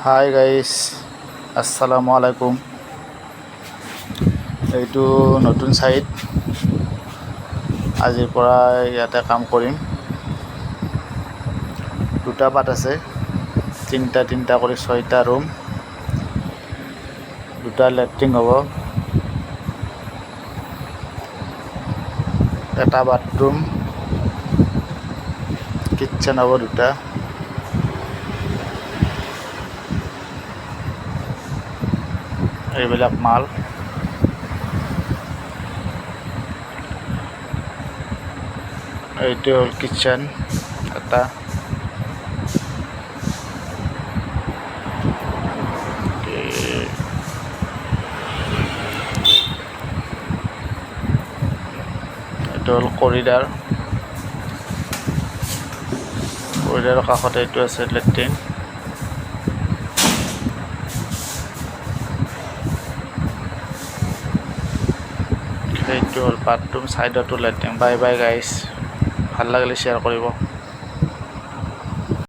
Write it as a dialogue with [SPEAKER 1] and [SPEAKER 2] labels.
[SPEAKER 1] Hi guys, আসসালামু আলাইকুম। এইটো নতুন সাইট, আজিৰ পৰা ইয়াতে কাম কৰিম। দুটা পাত আছে, তিনিটা কৰি 6টা ৰুম, দুটা লেট্ৰিন হ'ব, এটা বাথৰুম, কিটচেন হ'ব দুটা। এইবিলাক মাল। এইটো হ'ল কিটচেন এটা। এইটো হ'ল কৰিডাৰ। কৰিডাৰৰ কাষতে এইটো আছে লেট্ৰিন। সেইটো হ'ল বাথৰুম, চাইডতো লেট্ৰিন। বাই বাই গাইছ, ভাল লাগিলে শ্বেয়াৰ কৰিব।